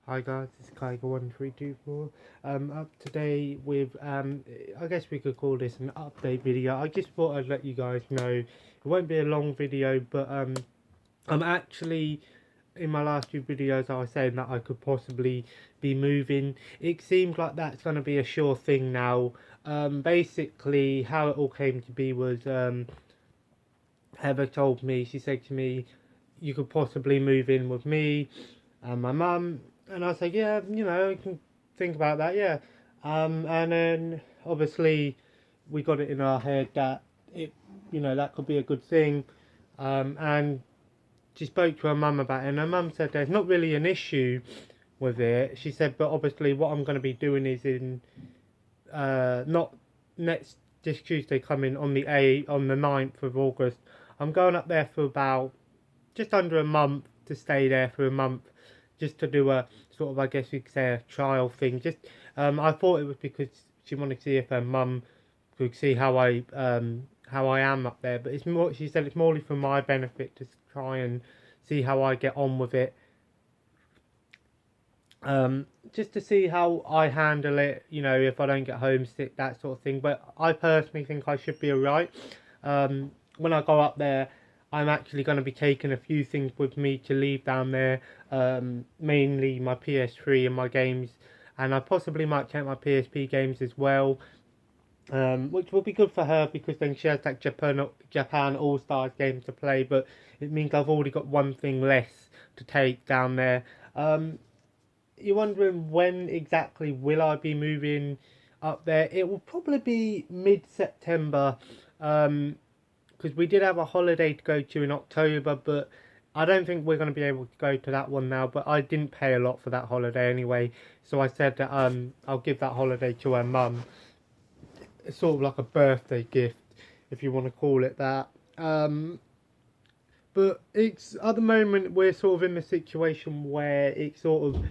Hi guys, it's Kaiga1324. Up today with I guess we could call this an update video. I just thought I'd let you guys know it won't be a long video, but I'm actually in my last few videos I was saying that I could possibly be moving. It seems like that's going to be a sure thing now. Basically, how it all came to be was Heather told me, she said to me, you could possibly move in with me and my mum, and I said, yeah, I can think about that, yeah. And then obviously we got it in our head that that could be a good thing. And she spoke to her mum about it, and her mum said there's not really an issue with it. She said, but obviously what I'm going to be doing is in not next this Tuesday coming on the 9th of August. I'm going up there for about just under a month to stay there for a month, just to do a sort of, I guess you could say, a trial thing. Just I thought it was because she wanted to see if her mum could see how I am up there, but it's more. She said it's morely for my benefit to try and see how I get on with it. Just to see how I handle it, if I don't get homesick, that sort of thing. But I personally think I should be alright. When I go up there, I'm actually going to be taking a few things with me to leave down there, mainly my PS3 and my games, and I possibly might take my PSP games as well, which will be good for her because then she has that Japan All Stars game to play, but it means I've already got one thing less to take down there. You're wondering when exactly will I be moving up there? It will probably be mid-September, because we did have a holiday to go to in October, but I don't think we're going to be able to go to that one now. But I didn't pay a lot for that holiday anyway, so I said that I'll give that holiday to her mum. It's sort of like a birthday gift, if you want to call it that. But it's at the moment we're sort of in the situation where it's all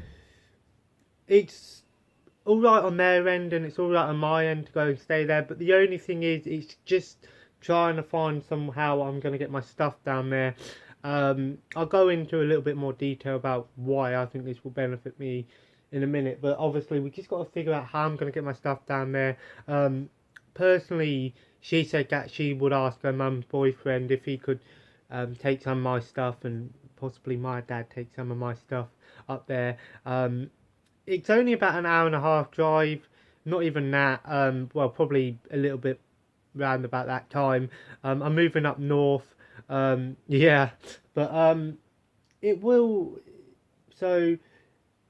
right on their end and it's all right on my end to go and stay there. But the only thing is, it's just trying to find somehow I'm going to get my stuff down there. I'll go into a little bit more detail about why I think this will benefit me in a minute. But obviously, we just got to figure out how I'm going to get my stuff down there. Personally, she said that she would ask her mum's boyfriend if he could take some of my stuff, and possibly my dad take some of my stuff up there. It's only about an hour and a half drive, not even that. Well, probably a little bit round about that time. I'm moving up north. Yeah, but it will. So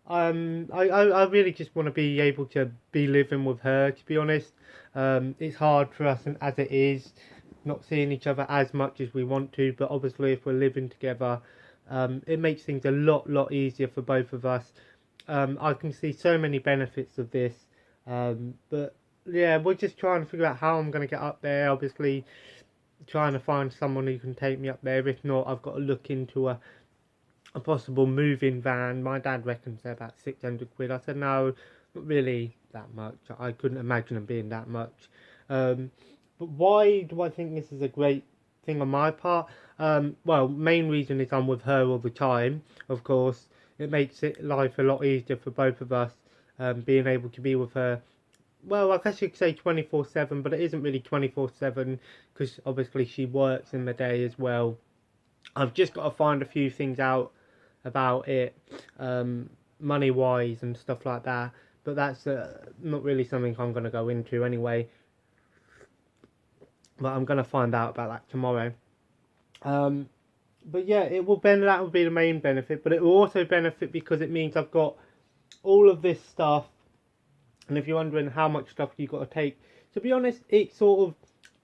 I really just want to be able to be living with her. To be honest, it's hard for us as it is, not seeing each other as much as we want to. But obviously, if we're living together, it makes things a lot easier for both of us. I can see so many benefits of this, but yeah, we're just trying to figure out how I'm going to get up there. Obviously, trying to find someone who can take me up there. If not, I've got to look into a possible moving van. My dad reckons they're about 600 quid. I said no, not really that much. I couldn't imagine them being that much. But why do I think this is a great thing on my part? Well, main reason is I'm with her all the time, of course. It makes life a lot easier for both of us, being able to be with her. Well, I guess you could say 24/7, but it isn't really 24/7 because obviously she works in the day as well. I've just got to find a few things out about it, money wise and stuff like that. But that's not really something I'm going to go into anyway. But I'm going to find out about that tomorrow. But yeah, that will be the main benefit. But it will also benefit because it means I've got all of this stuff. And if you're wondering how much stuff you've got to take, to be honest, it's sort of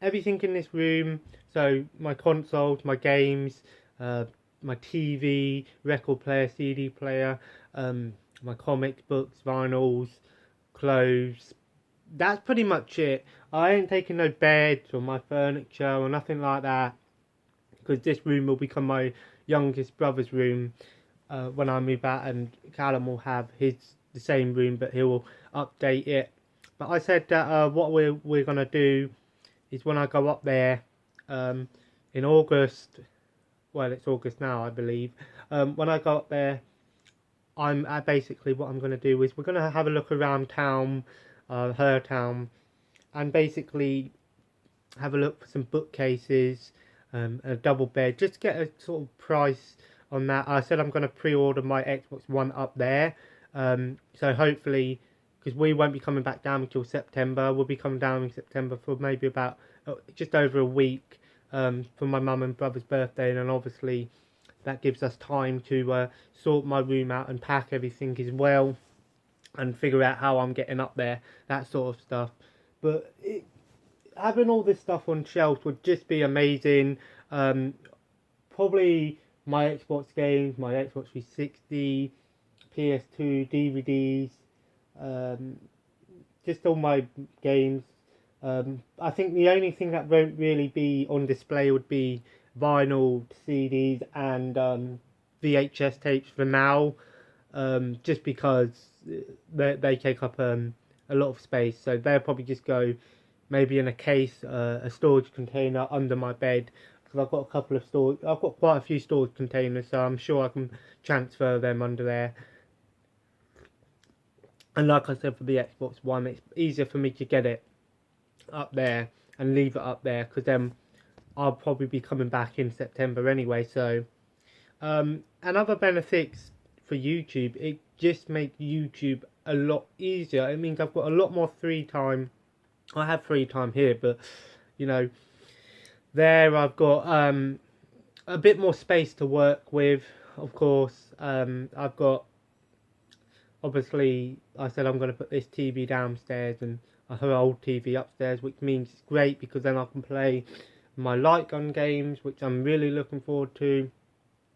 everything in this room. So my consoles, my games, my TV, record player, CD player, my comics, books, vinyls, clothes. That's pretty much it. I ain't taking no beds or my furniture or nothing like that, because this room will become my youngest brother's room when I move out, and Callum will have the same room, but he will update it. But I said that what we're gonna do is when I go up there in August. Well, it's August now, I believe. When I go up there, I'm basically what I'm going to do is we're going to have a look around town, her town, and basically have a look for some bookcases, a double bed, just to get a sort of price on that. I said I'm going to pre-order my Xbox One up there, so hopefully, because we won't be coming back down until September, we'll be coming down in September for maybe about just over a week, for my mum and brother's birthday, and then obviously that gives us time to sort my room out and pack everything as well, and figure out how I'm getting up there, that sort of stuff. But having all this stuff on shelves would just be amazing. Probably my Xbox games, my Xbox 360, PS2, DVDs, just all my games. I think the only thing that won't really be on display would be vinyl CDs and VHS tapes for now, just because they take up a lot of space. So they'll probably just go maybe in a case, a storage container under my bed, because I've got a couple of storage. I've got quite a few storage containers, so I'm sure I can transfer them under there. And like I said, for the Xbox One, it's easier for me to get it up there and leave it up there, because then I'll probably be coming back in September anyway. So, and other benefits for YouTube, it just makes YouTube a lot easier. It means I've got a lot more free time. I have free time here, but you know, there I've got a bit more space to work with. Of course, I've got, obviously, I said I'm going to put this TV downstairs and her old TV upstairs, which means it's great because then I can play my light gun games, which I'm really looking forward to.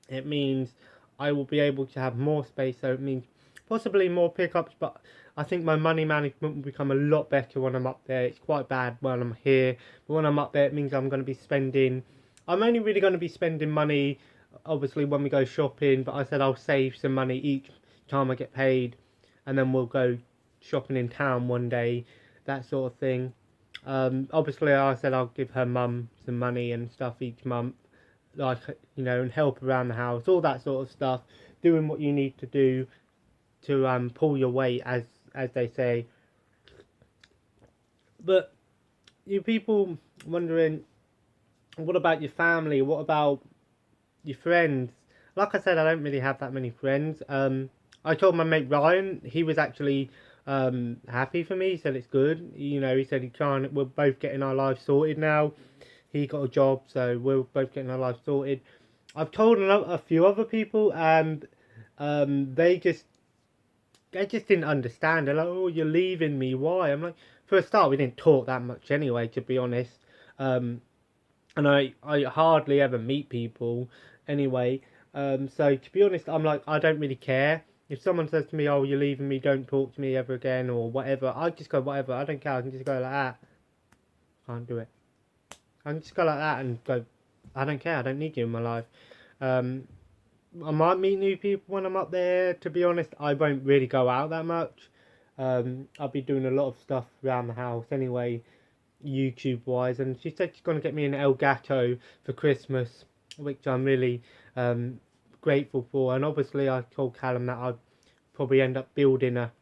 It means I will be able to have more space, so it means possibly more pickups, but I think my money management will become a lot better when I'm up there. It's quite bad when I'm here, but when I'm up there, it means I'm going to be spending, I'm only really going to be spending money, obviously, when we go shopping, but I said I'll save some money each time I get paid, and then we'll go shopping in town one day, that sort of thing. Obviously, I said I'll give her mum some money and stuff each month, like, you know, and help around the house, all that sort of stuff, doing what you need to do to pull your weight, as they say. But you people wondering, what about your family? What about your friends? Like I said, I don't really have that many friends. I told my mate Ryan, he was actually happy for me. He said it's good. You know, he said we're both getting our lives sorted now. He got a job, so we're both getting our lives sorted. I've told a few other people, and they just didn't understand. They're like, "Oh, you're leaving me. Why?" I'm like, for a start, we didn't talk that much anyway, to be honest. And I hardly ever meet people anyway. So to be honest, I'm like, I don't really care. If someone says to me, "Oh, you're leaving me, don't talk to me ever again," or whatever, I just go, whatever. I don't care. I can just go like that. Can't do it. I can just go like that and go, I don't care. I don't need you in my life. I might meet new people when I'm up there. To be honest, I won't really go out that much. I'll be doing a lot of stuff around the house anyway, YouTube wise. And she said she's going to get me an Elgato for Christmas, which I'm really grateful for. And obviously, I told Callum that I'd probably end up building a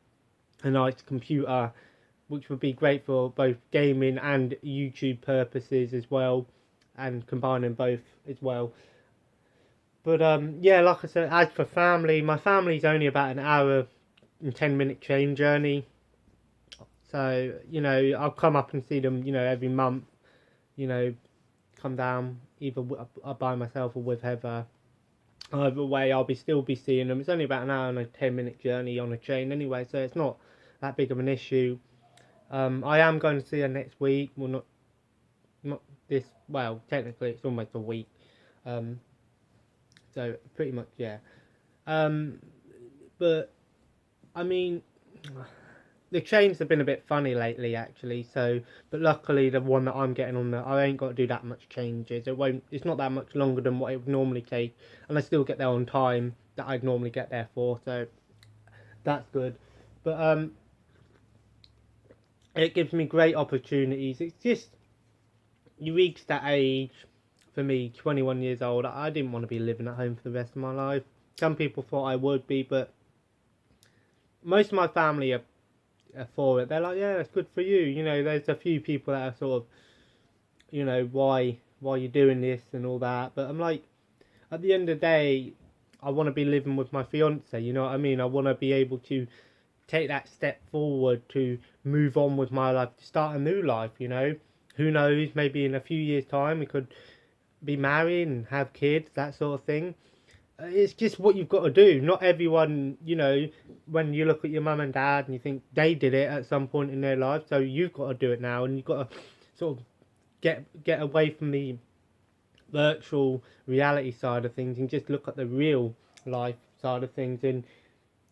nice computer, which would be great for both gaming and YouTube purposes as well, and combining both as well. But yeah, like I said, as for family, my family's only about an hour and 10-minute train journey. So, you know, I'll come up and see them, you know, every month. You know, come down either by myself or with Heather. Either way, I'll still be seeing them. It's only about an hour and a 10-minute journey on a train anyway, so it's not that big of an issue. I am going to see her next week. Well, not this. Well, technically, it's almost a week. So pretty much, yeah. But I mean, the trains have been a bit funny lately, actually. So, but luckily, the one that I'm getting on, I ain't got to do that much changes. It's not that much longer than what it would normally take, and I still get there on time that I'd normally get there for. So that's good. But it gives me great opportunities. It's just, you reach that age, for me, 21 years old, I didn't want to be living at home for the rest of my life. Some people thought I would be, but most of my family are for it. They're like, yeah, it's good for you. You know, there's a few people that are sort of, you know, why you doing this and all that. But I'm like, at the end of the day, I want to be living with my fiance. You know what I mean? I want to be able to take that step forward to move on with my life, to start a new life. You know, who knows? Maybe in a few years' time, we could be married and have kids, that sort of thing. It's just what you've got to do. Not everyone, you know, when you look at your mum and dad and you think they did it at some point in their life, so you've got to do it now, and you've got to sort of get away from the virtual reality side of things and just look at the real life side of things. And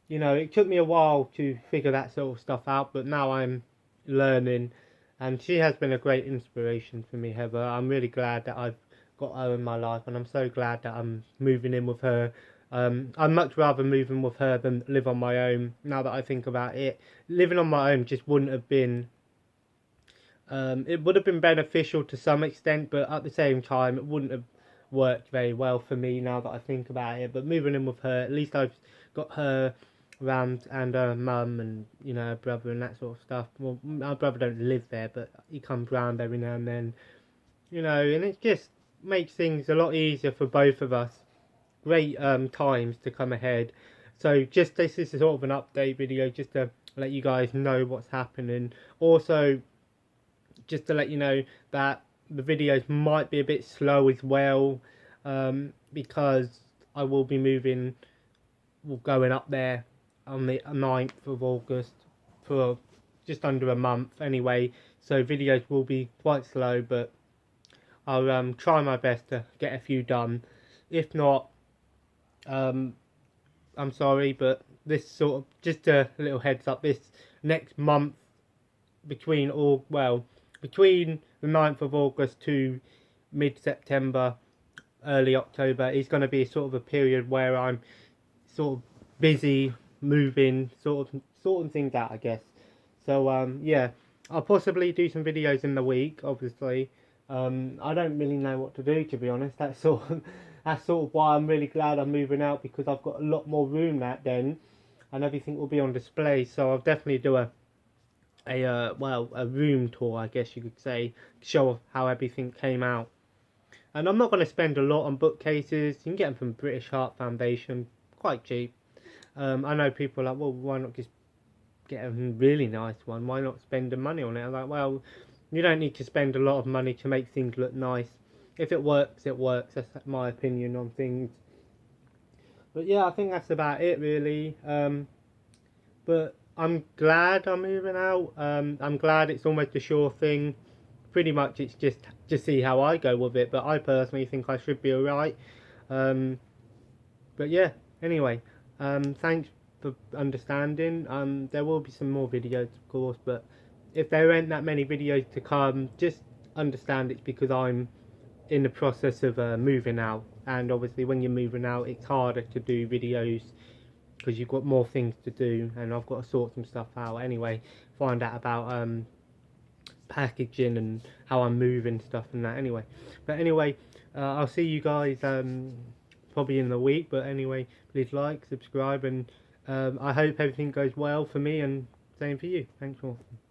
you know, it took me a while to figure that sort of stuff out, but now I'm learning, and she has been a great inspiration for me, Heather. I'm really glad that I've got her in my life, and I'm so glad that I'm moving in with her. I'd much rather move in with her than live on my own. Now that I think about it, living on my own just wouldn't have been. It would have been beneficial to some extent, but at the same time, it wouldn't have worked very well for me. Now that I think about it, but moving in with her, at least I've got her around, and her mum, and you know, her brother and that sort of stuff. Well, my brother don't live there, but he comes round every now and then. You know, and it just makes things a lot easier for both of us. Great times to come ahead. So just this is sort of an update video, just to let you guys know what's happening. Also, just to let you know that the videos might be a bit slow as well, because I will be moving, going up there on the 9th of August for just under a month anyway, so videos will be quite slow, but I'll try my best to get a few done. If not, I'm sorry, but this sort of, just a little heads up, this next month between between the 9th of August to mid-September, early October is going to be sort of a period where I'm sort of busy moving, sorting things out, I guess. So yeah, I'll possibly do some videos in the week, obviously. I don't really know what to do, to be honest. That's sort of why I'm really glad I'm moving out, because I've got a lot more room then, and everything will be on display. So I'll definitely do a room tour, I guess you could say, to show off how everything came out. And I'm not going to spend a lot on bookcases. You can get them from British Heart Foundation, quite cheap. I know people are like, well, why not just get a really nice one? Why not spend the money on it? I'm like, well, you don't need to spend a lot of money to make things look nice. If it works, it works. That's my opinion on things. But yeah, I think that's about it, really. But I'm glad I'm moving out. I'm glad it's almost a sure thing. Pretty much it's just see how I go with it. But I personally think I should be alright. But yeah, anyway. Thanks for understanding. There will be some more videos, of course. But if there aren't that many videos to come, just understand it's because I'm in the process of moving out. And obviously when you're moving out, it's harder to do videos, because you've got more things to do, and I've got to sort some stuff out anyway, find out about packaging and how I'm moving stuff and that anyway. But anyway, I'll see you guys probably in the week. But anyway, please like, subscribe, and I hope everything goes well for me, and same for you. Thanks for watching.